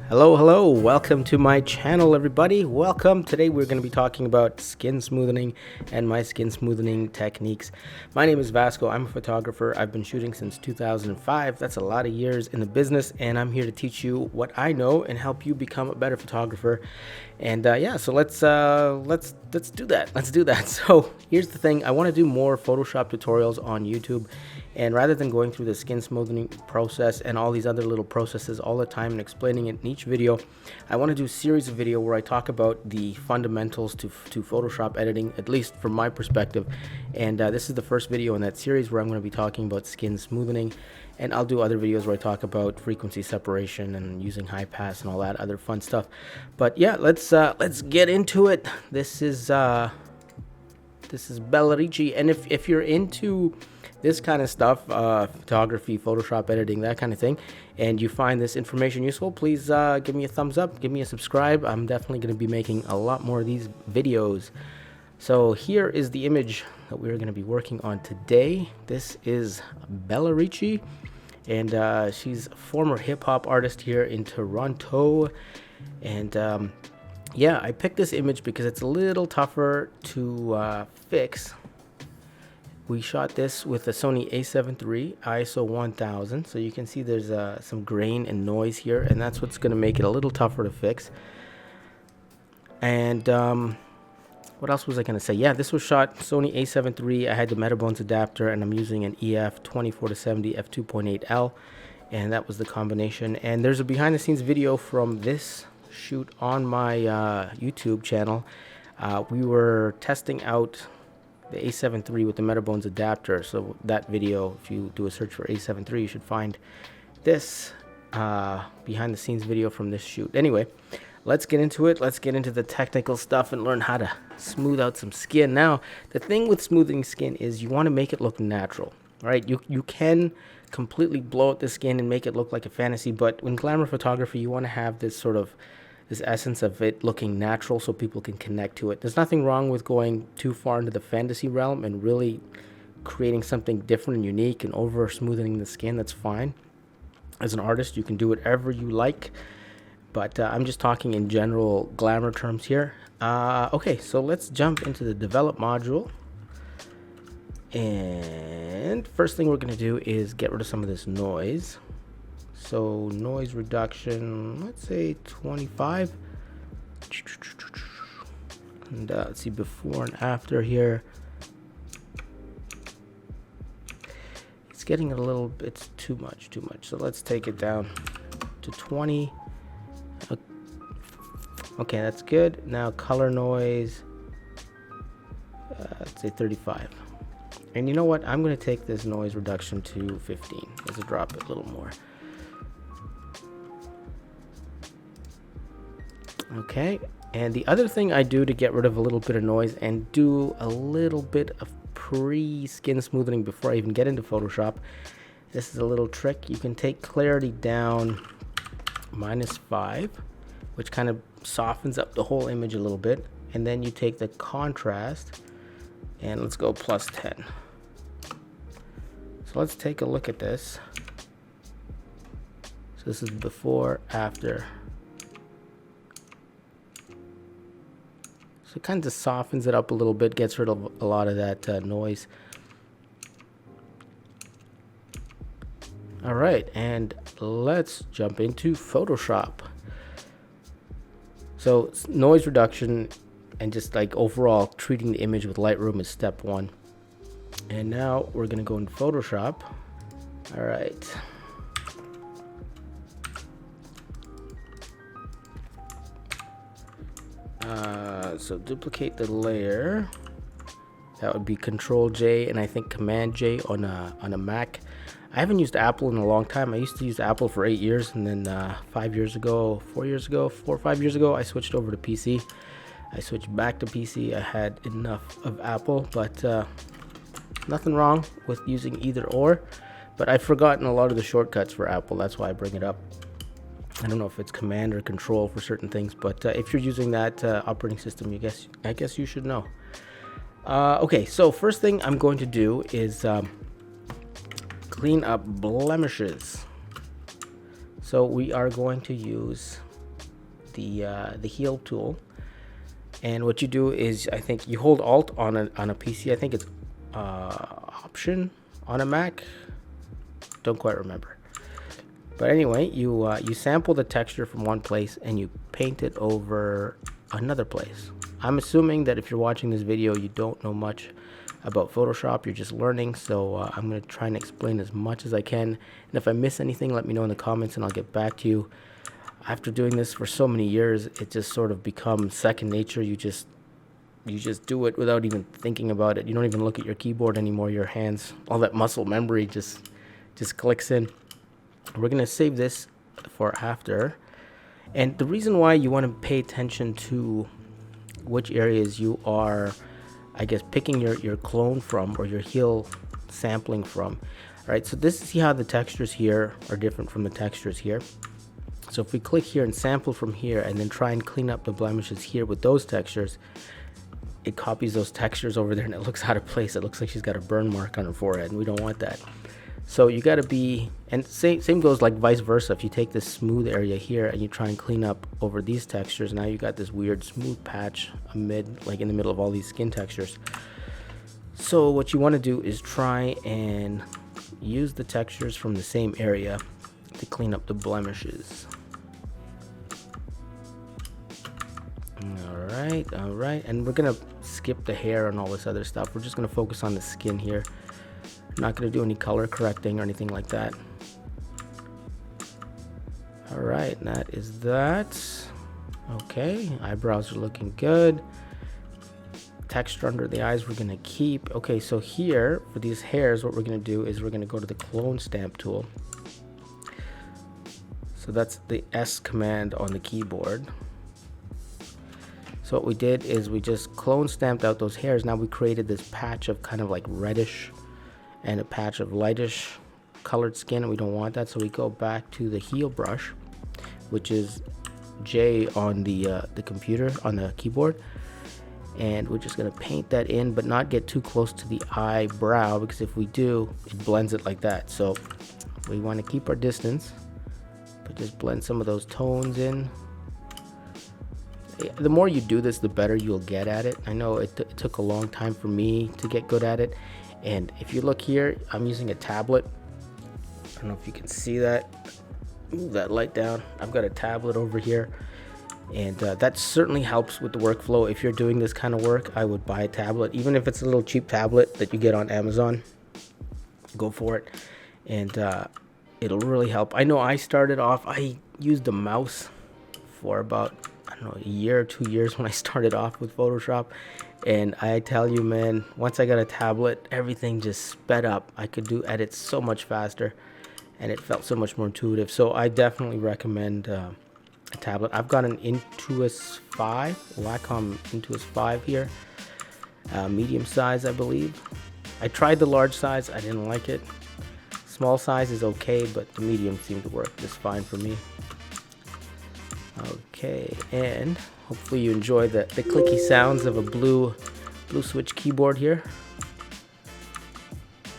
Hello, welcome to my channel, everybody. Welcome. Today we're going to be talking about skin smoothing and my skin smoothing techniques. My name is Vasco. I'm a photographer. I've been shooting since 2005. That's a lot of years in the business, and I'm here to teach you what I know and help you become a better photographer. And yeah, so let's do that. Let's do that. So here's the thing. I want to do more Photoshop tutorials on YouTube. And rather than going through the skin smoothing process and all these other little processes all the time and explaining it in each video, I want to do a series of video where I talk about the fundamentals to Photoshop editing, at least from my perspective. And this is the first video in that series where I'm going to be talking about skin smoothing. And I'll do other videos where I talk about frequency separation and using high pass and all that other fun stuff. But yeah, let's get into it. This is Bella Ricchi, and if you're into this kind of stuff, photography, Photoshop editing, that kind of thing, and you find this information useful, please give me a thumbs up, give me a subscribe. I'm definitely going to be making a lot more of these videos. So here is the image that we're going to be working on today. This is Bella Ricchi, and she's a former hip-hop artist here in Toronto. And yeah, I picked this image because it's a little tougher to fix. We shot this with a Sony a7 III ISO 1000, so you can see there's some grain and noise here, and that's what's going to make it a little tougher to fix. And what else was I going to say? Yeah, this was shot Sony a7 III. I had the Metabones adapter, and I'm using an EF 24-70 f2.8L, and that was the combination. And there's a behind-the-scenes video from this shoot on my YouTube channel. We were testing out the a7 III with the Metabones adapter. So that video, if you do a search for a7 III, you should find this behind the scenes video from this shoot. Anyway, let's get into it. Let's get into the technical stuff and learn how to smooth out some skin. Now, the thing with smoothing skin is you want to make it look natural, right? You can completely blow out the skin and make it look like a fantasy, but in glamour photography, you want to have this sort of this essence of it looking natural so people can connect to it. There's nothing wrong with going too far into the fantasy realm and really creating something different and unique and over smoothing the skin. That's fine. As an artist, you can do whatever you like, but I'm just talking in general glamour terms here. Okay, so let's jump into the develop module. And first thing we're going to do is get rid of some of this noise. So noise reduction, let's say 25. And let's see before and after here. It's getting a little, it's too much. So let's take it down to 20. Okay, that's good. Now color noise, let's say 35. And you know what? I'm going to take this noise reduction to 15. Let's drop it a little more. Okay, and the other thing I do to get rid of a little bit of noise and do a little bit of pre-skin smoothing before I even get into Photoshop, this is a little trick. You can take clarity down -5, which kind of softens up the whole image a little bit, and then you take the contrast and let's go +10. So let's take a look at this. So this is before, after. So it kind of softens it up a little bit, gets rid of a lot of that noise. All right, and let's jump into Photoshop. So noise reduction and just like overall treating the image with Lightroom is step one. And now we're gonna go into Photoshop. All right. So duplicate the layer. That would be Control J and I think Command J on a Mac. I haven't used Apple in a long time. I used to use Apple for 8 years, and then 4 years ago, 4 or 5 years ago, I switched over to PC. I switched back to PC. I had enough of Apple, but nothing wrong with using either or. But I've forgotten a lot of the shortcuts for Apple. That's why I bring it up. I don't know if it's Command or Control for certain things, but if you're using that operating system, I guess you should know. Okay, so first thing I'm going to do is clean up blemishes. So we are going to use the heal tool, and what you do is, I think you hold Alt on a PC. I think it's Option on a Mac. Don't quite remember. But anyway, you sample the texture from one place and you paint it over another place. I'm assuming that if you're watching this video, you don't know much about Photoshop, you're just learning, so I'm going to try and explain as much as I can, and if I miss anything, let me know in the comments and I'll get back to you. After doing this for so many years, it just sort of becomes second nature. You just do it without even thinking about it. You don't even look at your keyboard anymore, your hands, all that muscle memory just clicks in. We're going to save this for after, and the reason why you want to pay attention to which areas you are, I guess, picking your clone from, or your heal sampling from. All right, so see how the textures here are different from the textures here. So if we click here and sample from here and then try and clean up the blemishes here with those textures, it copies those textures over there and it looks out of place. It looks like she's got a burn mark on her forehead, and we don't want that. So you got to be, and same goes like vice versa. If you take this smooth area here and you try and clean up over these textures, now you got this weird smooth patch like in the middle of all these skin textures. So what you want to do is try and use the textures from the same area to clean up the blemishes. All right, and we're gonna skip the hair and all this other stuff. We're just gonna focus on the skin here. Not going to do any color correcting or anything like that. All right, and that is that. Okay, eyebrows are looking good. Texture under the eyes we're going to keep. Okay, so here for these hairs, what we're going to do is we're going to go to the clone stamp tool. So that's the S command on the keyboard. So what we did is we just clone stamped out those hairs. Now we created this patch of kind of like reddish and a patch of lightish colored skin, and we don't want that, so we go back to the heal brush, which is J on the computer, on the keyboard, and we're just going to paint that in, but not get too close to the eyebrow, because if we do, it blends it like that. So we want to keep our distance, but just blend some of those tones in. The more you do this, the better you'll get at it. I know it took a long time for me to get good at it. And if you look here, I'm using a tablet. I don't know if you can see that. Move that light down. I've got a tablet over here, and that certainly helps with the workflow. If you're doing this kind of work, I would buy a tablet, even if it's a little cheap tablet that you get on Amazon. Go for it, and it'll really help. I know I started off, I used a mouse for about, I don't know, a year or 2 years when I started off with Photoshop. And I tell you, man, once I got a tablet, everything just sped up. I could do edits so much faster, and it felt so much more intuitive. So I definitely recommend a tablet. I've got an Intuos 5, Wacom Intuos 5 here, medium size, I believe. I tried the large size, I didn't like it. Small size is okay, but the medium seemed to work just fine for me. Okay, and hopefully you enjoy the clicky sounds of a blue switch keyboard here.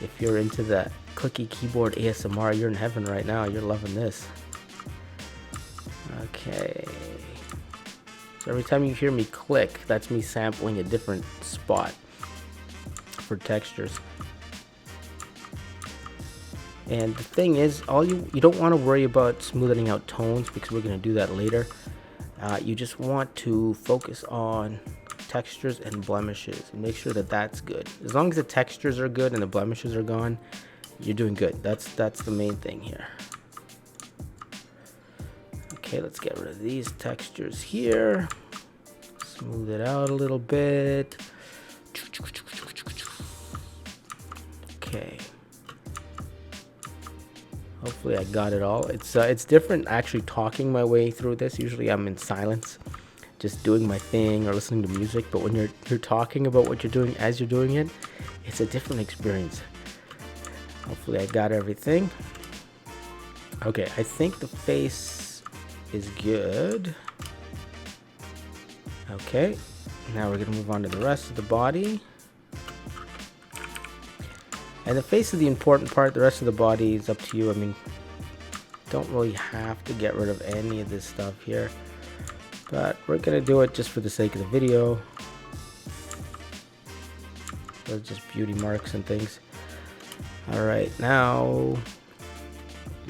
If you're into the clicky keyboard ASMR, you're in heaven right now. You're loving this. Okay, so every time you hear me click, that's me sampling a different spot for textures. And the thing is, you don't want to worry about smoothing out tones, because we're going to do that later. You just want to focus on textures and blemishes and make sure that that's good. As long as the textures are good and the blemishes are gone, you're doing good. That's the main thing here. Okay, let's get rid of these textures here. Smooth it out a little bit. Okay. Hopefully I got it all. It's different actually talking my way through this. Usually I'm in silence, just doing my thing or listening to music. But when you're talking about what you're doing as you're doing it, it's a different experience. Hopefully I got everything. Okay, I think the face is good. Okay, now we're gonna move on to the rest of the body. And the face is the important part. The rest of the body is up to you. I mean, don't really have to get rid of any of this stuff here. but we're gonna do it just for the sake of the video. Those just beauty marks and things. All right, now,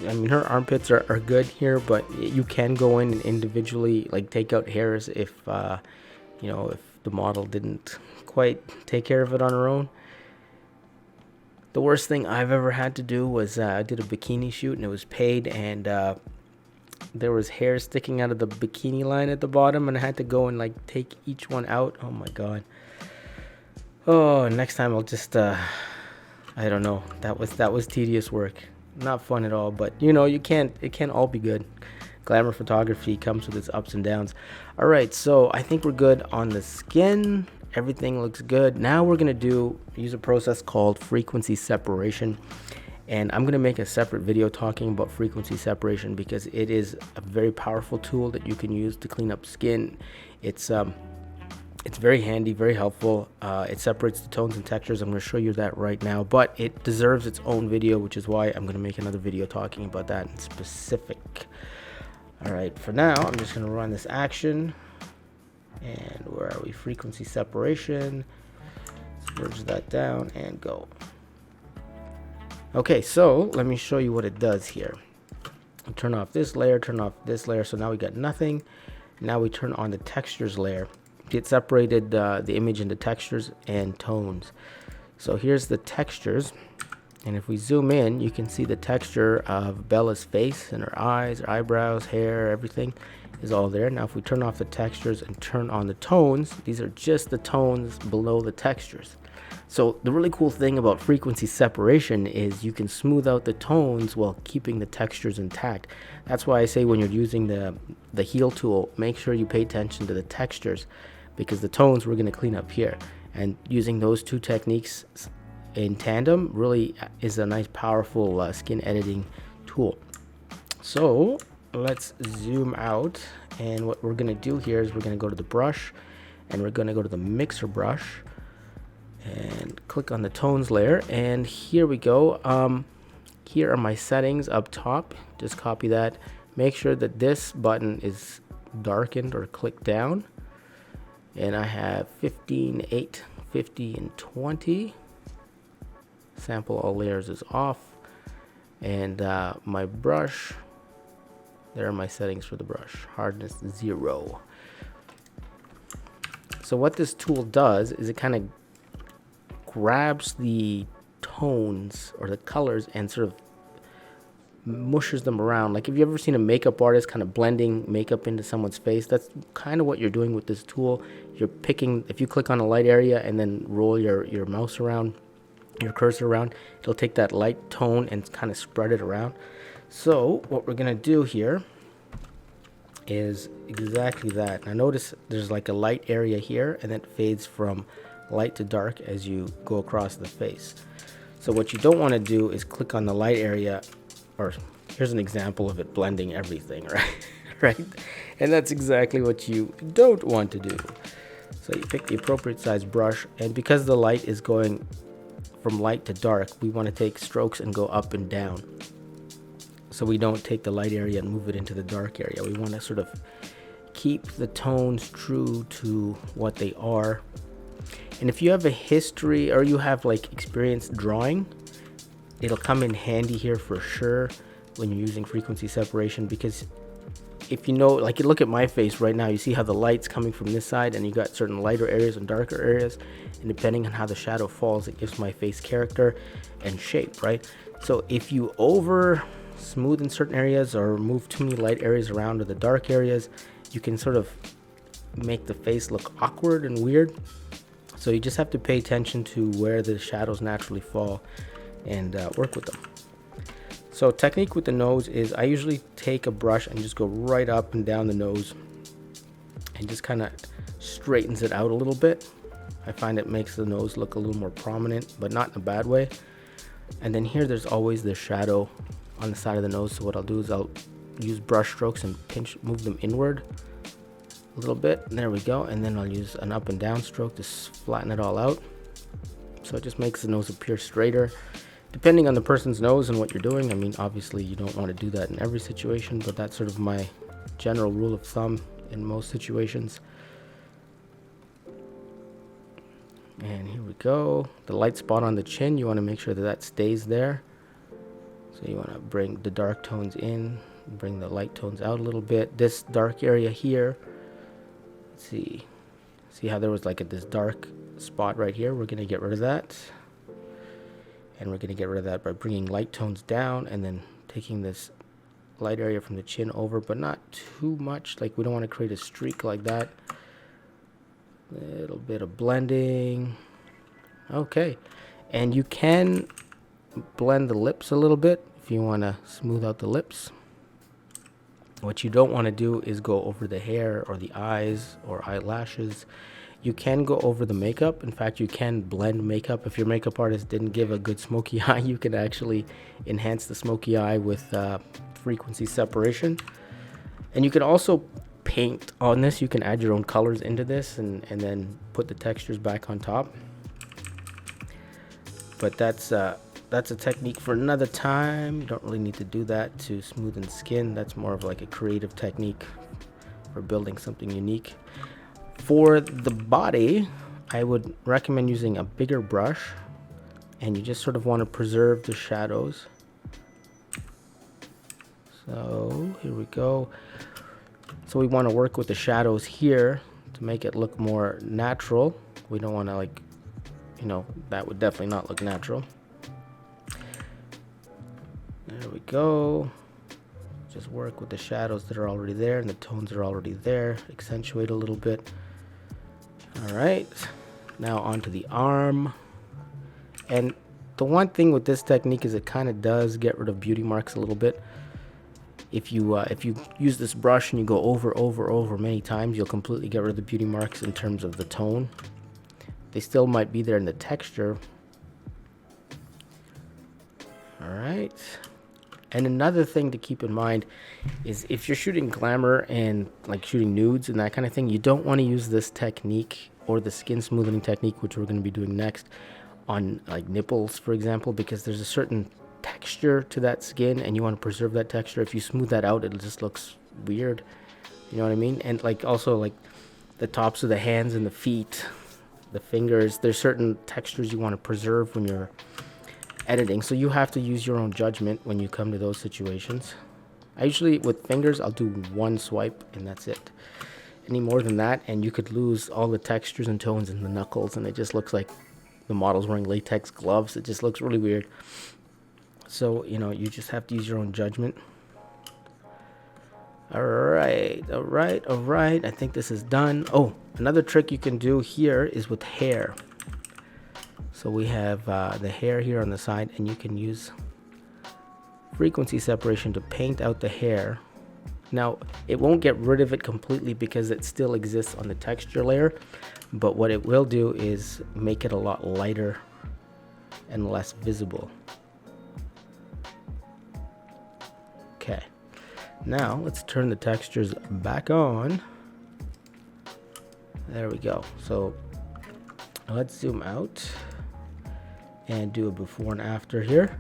I mean, her armpits are good here, but you can go in and individually like take out hairs if you know, if the model didn't quite take care of it on her own. The worst thing I've ever had to do was I did a bikini shoot and it was paid, and there was hair sticking out of the bikini line at the bottom, and I had to go and like take each one out. Oh my god. Oh, next time I'll just I don't know. That was tedious work. Not fun at all, but you know, it can't all be good. Glamour photography comes with its ups and downs. All right, so I think we're good on the skin. Everything looks good. Now we're gonna use a process called frequency separation, and I'm gonna make a separate video talking about frequency separation because it is a very powerful tool that you can use to clean up skin. It's very handy, very helpful. It separates the tones and textures. I'm going to show you that right now, but it deserves its own video, which is why I'm going to make another video talking about that in specific. All right, for now, I'm just going to run this action. And where are we? Frequency separation. Merge that down and go. Okay, so let me show you what it does here. I'll turn off this layer, turn off this layer. So now we got nothing. Now we turn on the textures layer. It separated the image into textures and tones. So here's the textures, and if we zoom in, you can see the texture of Bella's face and her eyes, her eyebrows, hair, everything is all there. Now if we turn off the textures and turn on the tones, these are just the tones below the textures. So the really cool thing about frequency separation is you can smooth out the tones while keeping the textures intact. That's why I say when you're using the heal tool, make sure you pay attention to the textures, because the tones we're going to clean up here, and using those two techniques in tandem really is a nice powerful skin editing tool. So let's zoom out, and what we're going to do here is we're going to go to the brush, and we're going to go to the mixer brush and click on the tones layer, and here we go. Here are my settings up top. Just copy that. Make sure that this button is darkened or click down. And I have 15, 8, 50, and 20. Sample all layers is off. And my brush, there are my settings for the brush. Hardness 0. So what this tool does is it kind of grabs the tones or the colors and sort of mushes them around. Like if you've ever seen a makeup artist kind of blending makeup into someone's face, that's kind of what you're doing with this tool. You're picking, if you click on a light area and then roll your mouse around, your cursor around, it'll take that light tone and kind of spread it around. So what we're gonna do here is exactly that. Now notice there's like a light area here, and then it fades from light to dark as you go across the face. So what you don't want to do is click on the light area, or here's an example of it blending everything, right? Right? And that's exactly what you don't want to do. So you pick the appropriate size brush, and because the light is going from light to dark, we want to take strokes and go up and down. So we don't take the light area and move it into the dark area. We want to sort of keep the tones true to what they are. And if you have a history or you have like experience drawing, it'll come in handy here for sure when you're using frequency separation, because if you know, like you look at my face right now, you see how the light's coming from this side, and you got certain lighter areas and darker areas, and depending on how the shadow falls, it gives my face character and shape, right? So if you over smooth in certain areas or move too many light areas around to the dark areas, you can sort of make the face look awkward and weird. So you just have to pay attention to where the shadows naturally fall and work with them. So technique with the nose is I usually take a brush and just go right up and down the nose and just kind of straightens it out a little bit. I find it makes the nose look a little more prominent, but not in a bad way. And then here there's always the shadow on the side of the nose. So what I'll do is I'll use brush strokes and move them inward a little bit. There we go. And then I'll use an up and down stroke to flatten it all out. So it just makes the nose appear straighter. Depending on the person's nose and what you're doing, I mean, obviously you don't want to do that in every situation, but that's sort of my general rule of thumb in most situations. And here we go. The light spot on the chin, you want to make sure that that stays there. So you want to bring the dark tones in, bring the light tones out a little bit. This dark area here, let's see how there was like this dark spot right here. We're going to get rid of that. And we're going to get rid of that by bringing light tones down and then taking this light area from the chin over, but not too much. Like, we don't want to create a streak like that. Little bit of blending. Okay. And you can blend the lips a little bit if you want to smooth out the lips. What you don't want to do is go over the hair or the eyes or eyelashes. You can go over the makeup. In fact, you can blend makeup. If your makeup artist didn't give a good smoky eye, you can actually enhance the smoky eye with frequency separation. And you can also paint on this. You can add your own colors into this and then put the textures back on top. But that's a technique for another time. You don't really need to do that to smoothen skin. That's more of like a creative technique for building something unique. For the body, I would recommend using a bigger brush, and you just sort of want to preserve the shadows. So here we go. So we want to work with the shadows here to make it look more natural. We don't want to, like, you know, that would definitely not look natural. There we go. Just work with the shadows that are already there and the tones that are already there. Accentuate a little bit. All right. Now onto the arm. And the one thing with this technique is it kind of does get rid of beauty marks a little bit. If you use this brush and you go over many times, you'll completely get rid of the beauty marks in terms of the tone. They still might be there in the texture. All right. And another thing to keep in mind is if you're shooting glamour and like shooting nudes and that kind of thing, you don't want to use this technique or the skin smoothing technique, which we're going to be doing next, on like nipples, for example, because there's a certain texture to that skin and you want to preserve that texture. If you smooth that out, it just looks weird. You know what I mean? And like also like the tops of the hands and the feet, the fingers, there's certain textures you want to preserve when you're editing. So you have to use your own judgment when you come to those situations. I usually, with fingers, I'll do one swipe and that's it. Any more than that and you could lose all the textures and tones in the knuckles and it just looks like the model's wearing latex gloves. It just looks really weird. So, you know, you just have to use your own judgment. All right. I think this is done. Oh, another trick you can do here is with hair. So we have the hair here on the side, and you can use frequency separation to paint out the hair. Now, it won't get rid of it completely because it still exists on the texture layer, but what it will do is make it a lot lighter and less visible. Okay, now let's turn the textures back on. There we go. So let's zoom out and do a before and after here.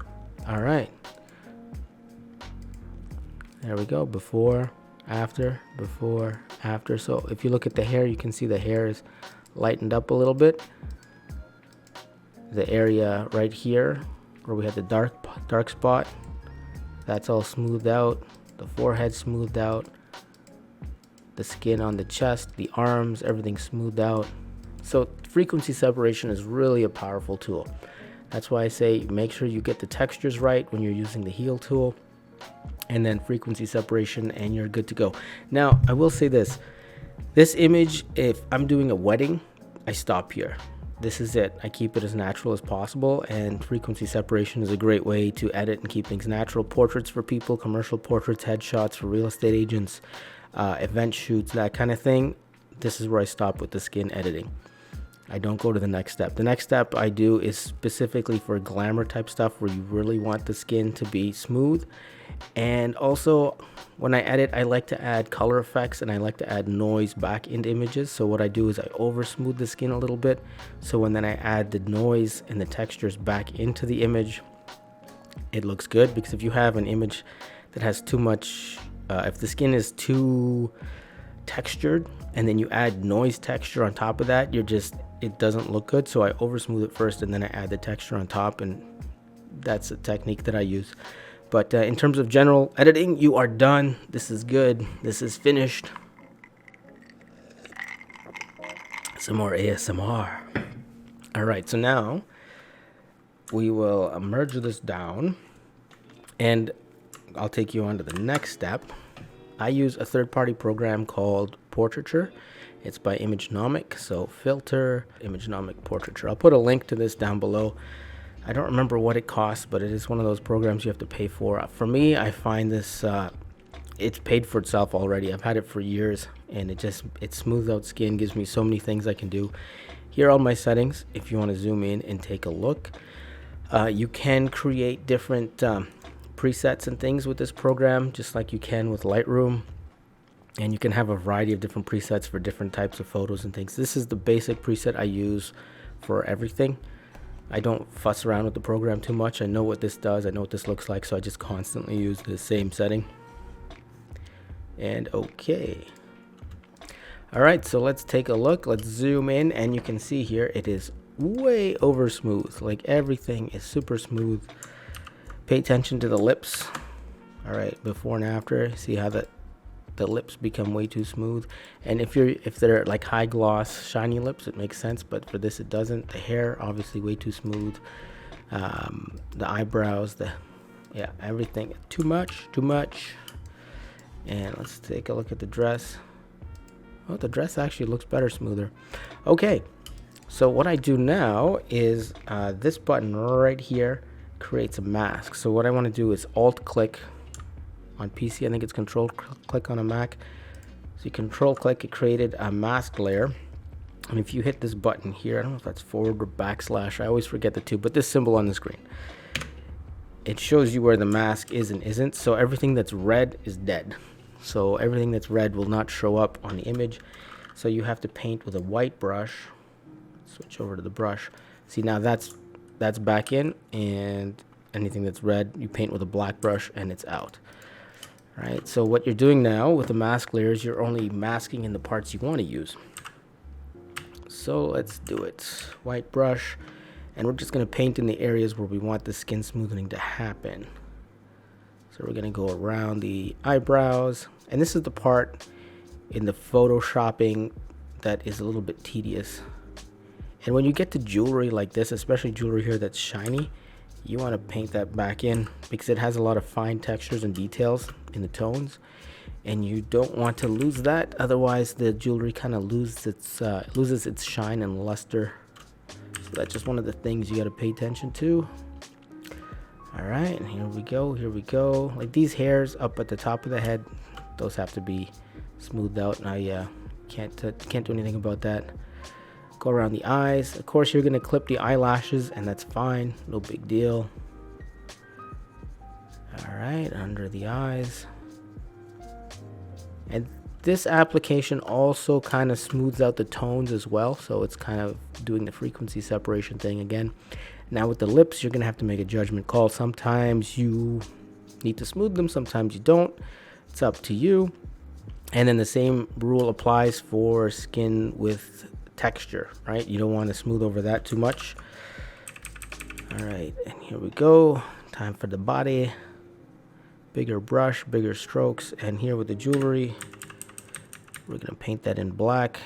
All right, there we go. Before, after. So if you look at the hair, you can see the hair is lightened up a little bit. The area right here where we had the dark spot, that's all smoothed out. The forehead smoothed out. The skin on the chest, the arms, everything smoothed out. So frequency separation is really a powerful tool. That's why I say make sure you get the textures right when you're using the heal tool, and then frequency separation, and you're good to go. Now, I will say this image, if I'm doing a wedding, I stop here. This is it. I keep it as natural as possible, and frequency separation is a great way to edit and keep things natural. Portraits for people, commercial portraits, headshots for real estate agents, event shoots, that kind of thing. This is where I stop with the skin editing. I don't go to the next step. The next step I do is specifically for glamour type stuff where you really want the skin to be smooth. And also when I edit, I like to add color effects and I like to add noise back into images. So what I do is I over smooth the skin a little bit. So when then I add the noise and the textures back into the image, it looks good. Because if you have an image that has too much, if the skin is too textured and then you add noise texture on top of that, it doesn't look good. So I over smooth it first and then I add the texture on top, and that's a technique that I use. But in terms of general editing, you are done. This is good. This is finished. Some more ASMR. All right, so now we will merge this down, and I'll take you on to the next step. I use a third-party program called Portraiture. It's by Imagenomic, so filter, Imagenomic Portraiture. I'll put a link to this down below. I don't remember what it costs, but it is one of those programs you have to pay for. For me, I find this, it's paid for itself already. I've had it for years, and it smooths out skin, gives me so many things I can do. Here are all my settings. If you want to zoom in and take a look, you can create different presets and things with this program, just like you can with Lightroom. And you can have a variety of different presets for different types of photos and things. This is the basic preset I use for everything. I don't fuss around with the program too much. I know what this does. I know what this looks like, so I just constantly use the same setting. And okay. All right, so let's take a look. Let's zoom in, and you can see here it is way over smooth. Like, everything is super smooth. Pay attention to the lips. All right, before and after. See how the lips become way too smooth. And if they're like high gloss shiny lips, it makes sense, but for this it doesn't. The hair obviously way too smooth. The eyebrows, everything too much. And let's take a look at the dress. Oh, the dress actually looks better smoother. Okay, so what I do now is this button right here creates a mask. So what I want to do is alt click. On PC, I think it's control click on a Mac. So you control click, it created a mask layer. And if you hit this button here, I don't know if that's forward or backslash, I always forget the two, but this symbol on the screen, it shows you where the mask is and isn't. So everything that's red is dead. So everything that's red will not show up on the image. So you have to paint with a white brush. Switch over to the brush. See, now that's back in, and anything that's red, you paint with a black brush and it's out. Right, so what you're doing now with the mask layers, you're only masking in the parts you want to use. So let's do it. White brush, and we're just going to paint in the areas where we want the skin smoothing to happen. So we're going to go around the eyebrows, and this is the part in the photoshopping that is a little bit tedious. And when you get to jewelry like this, especially jewelry here that's shiny, you want to paint that back in because it has a lot of fine textures and details in the tones, and you don't want to lose that. Otherwise, the jewelry kind of loses its shine and luster. So that's just one of the things you got to pay attention to. All right, and here we go. Like these hairs up at the top of the head, those have to be smoothed out, and I can't do anything about that. Go around the eyes. Of course, you're going to clip the eyelashes, and that's fine. No big deal. All right, under the eyes. And this application also kind of smooths out the tones as well. So it's kind of doing the frequency separation thing again. Now with the lips, you're going to have to make a judgment call. Sometimes you need to smooth them. Sometimes you don't. It's up to you. And then the same rule applies for skin with texture, right? You don't want to smooth over that too much. All right, and here we go. Time for the body. Bigger brush, bigger strokes, and here with the jewelry, we're gonna paint that in black.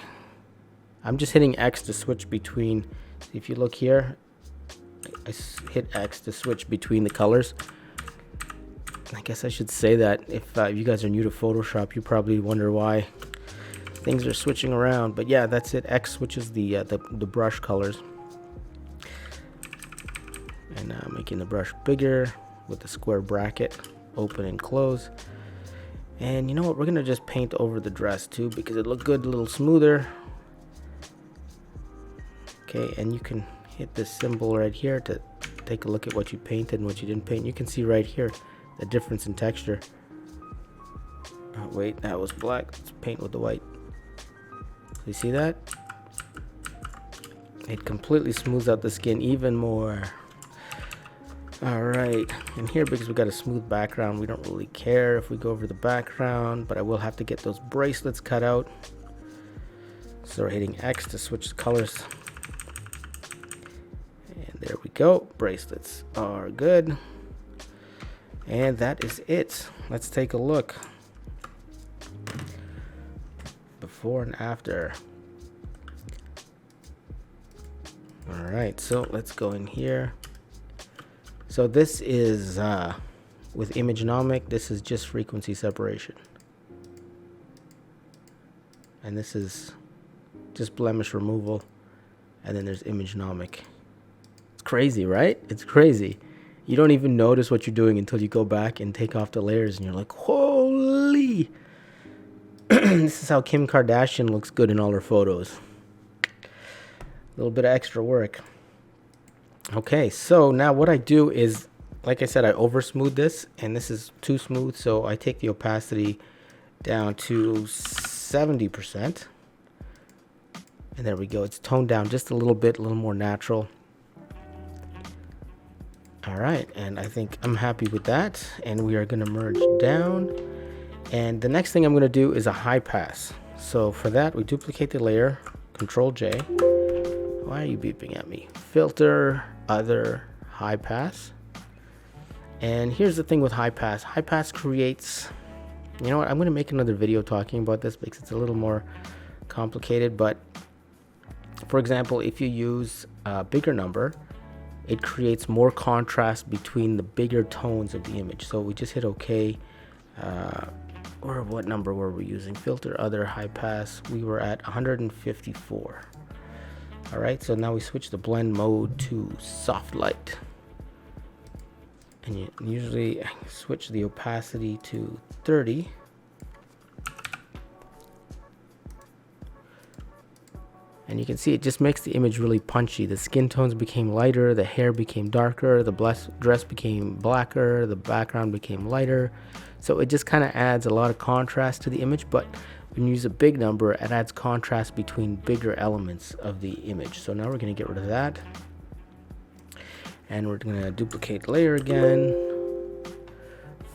I'm just hitting X to switch between. If you look here, I hit X to switch between the colors. I guess I should say that if you guys are new to Photoshop, you probably wonder why things are switching around, but yeah, that's it. X switches the brush colors, and making the brush bigger with the square bracket, open and close. And you know what? We're gonna just paint over the dress too because it looked good, a little smoother. Okay, and you can hit this symbol right here to take a look at what you painted and what you didn't paint. You can see right here the difference in texture. Oh, wait, that was black. Let's paint with the white. You see that? It completely smooths out the skin even more. All right, and here, because we got a smooth background, we don't really care if we go over the background, but I will have to get those bracelets cut out. So we're hitting X to switch the colors. And there we go. Bracelets are good. And that is it. Let's take a look. Before and after. All right, so let's go in here. So this is with Imagenomic. This is just frequency separation. And this is just blemish removal. And then there's Imagenomic. It's crazy, right? It's crazy. You don't even notice what you're doing until you go back and take off the layers and you're like, holy. This is how Kim Kardashian looks good in all her photos. A little bit of extra work. Okay, so now what I do is, like I said, I over smooth this, and this is too smooth, so I take the opacity down to 70%. And there we go. It's toned down just a little bit, a little more natural. All right, and I think I'm happy with that. And we are going to merge down. And the next thing I'm going to do is a high pass. So for that, we duplicate the layer, Control J. Why are you beeping at me? Filter, other, high pass. And here's the thing with high pass. High pass creates, you know what, I'm going to make another video talking about this because it's a little more complicated. But for example, if you use a bigger number, it creates more contrast between the bigger tones of the image. So we just hit OK. Or what number were we using? Filter, other, high pass. We were at 154. All right, so now we switch the blend mode to soft light. And you usually switch the opacity to 30. And you can see it just makes the image really punchy. The skin tones became lighter, the hair became darker, the dress became blacker, the background became lighter. So it just kind of adds a lot of contrast to the image, but when you use a big number, it adds contrast between bigger elements of the image. So now we're going to get rid of that. And we're going to duplicate layer again.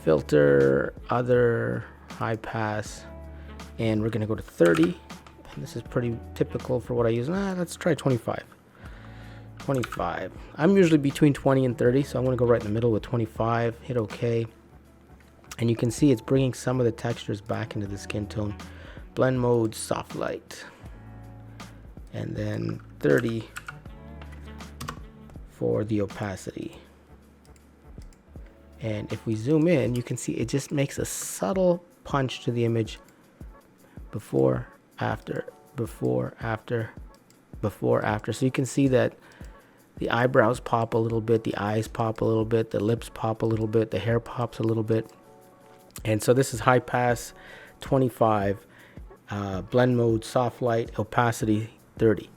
Filter, other, high pass. And we're going to go to 30. And this is pretty typical for what I use. Let's try 25. 25. I'm usually between 20 and 30, so I'm going to go right in the middle with 25. Hit OK. And you can see it's bringing some of the textures back into the skin tone. Blend mode, soft light. And then 30 for the opacity. And if we zoom in, you can see it just makes a subtle punch to the image. Before, after, before, after, before, after. So you can see that the eyebrows pop a little bit, the eyes pop a little bit, the lips pop a little bit, the hair pops a little bit. And so this is high pass 25, blend mode, soft light, opacity 30.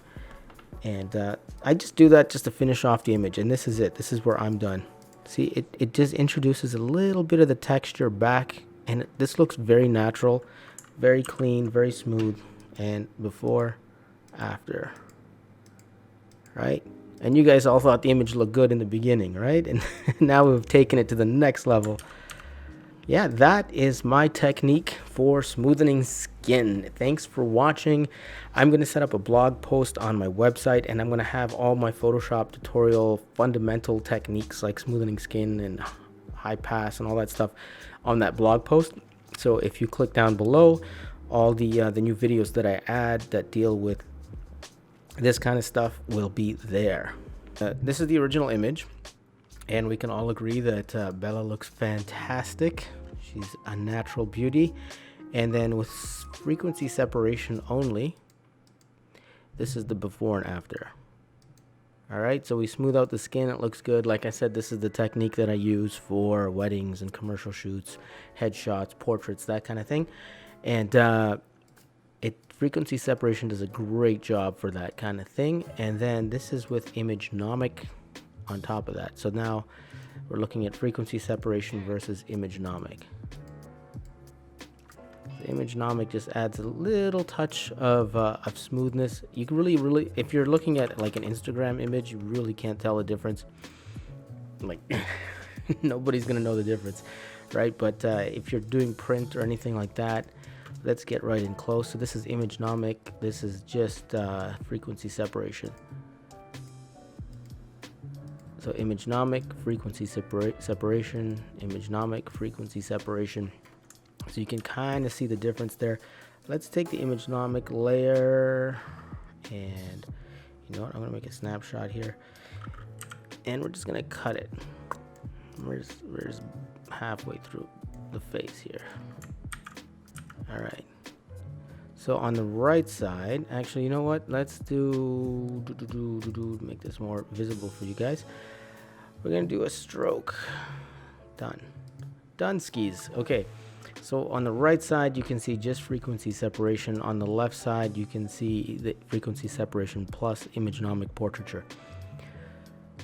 And I just do that just to finish off the image. And this is it. This is where I'm done. See, it just introduces a little bit of the texture back. And this looks very natural, very clean, very smooth. And before, after, right? And you guys all thought the image looked good in the beginning, right? And now we've taken it to the next level. Yeah, that is my technique for smoothing skin. Thanks for watching. I'm going to set up a blog post on my website, and I'm going to have all my Photoshop tutorial fundamental techniques like smoothing skin and high pass and all that stuff on that blog post. So if you click down below, all the new videos that I add that deal with this kind of stuff will be there. This is the original image. And we can all agree that Bella looks fantastic. She's a natural beauty. And then with frequency separation only, this is the before and after. All right, so we smooth out the skin. It looks good. Like I said, this is the technique that I use for weddings and commercial shoots, headshots, portraits, that kind of thing. And frequency separation does a great job for that kind of thing. And then this is with Imagenomic on top of that. So now we're looking at frequency separation versus Imagenomic. The Imagenomic just adds a little touch of smoothness. You can really, if you're looking at like an Instagram image, you really can't tell the difference. like nobody's gonna know the difference, right? But if you're doing print or anything like that, let's get right in close. So this is imagenomic. This is just frequency separation. So imagenomic, frequency separation, imagenomic, frequency separation. So you can kind of see the difference there. Let's take the imagenomic layer, and you know what, I'm gonna make a snapshot here, and we're just gonna cut it. We're just halfway through the face here. All right. So on the right side, actually, you know what? Let's make this more visible for you guys. We're gonna do a stroke. Done skis. Okay. So on the right side, you can see just frequency separation. On the left side, you can see the frequency separation plus imagenomic portraiture.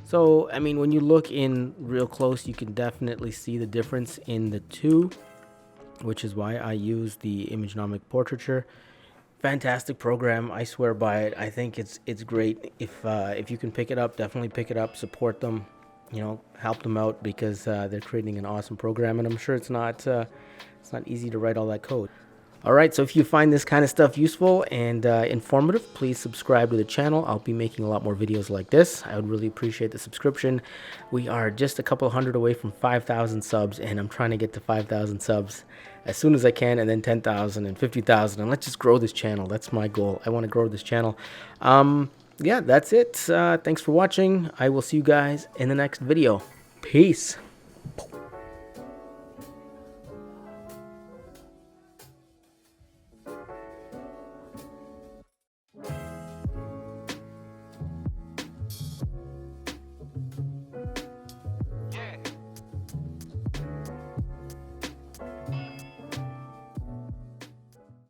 So, I mean, when you look in real close, you can definitely see the difference in the two, which is why I use the imagenomic portraiture. Fantastic program. I swear by it. I think it's great. If you can pick it up, definitely pick it up, support them, you know, help them out, because they're creating an awesome program, and I'm sure it's not easy to write all that code. All right, so if you find this kind of stuff useful and informative, please subscribe to the channel. I'll be making a lot more videos like this. I would really appreciate the subscription. We are just a couple hundred away from 5,000 subs, and I'm trying to get to 5,000 subs as soon as I can, and then 10,000 and 50,000, and let's just grow this channel. That's my goal. I want to grow this channel. Yeah, that's it. Thanks for watching. I will see you guys in the next video. Peace.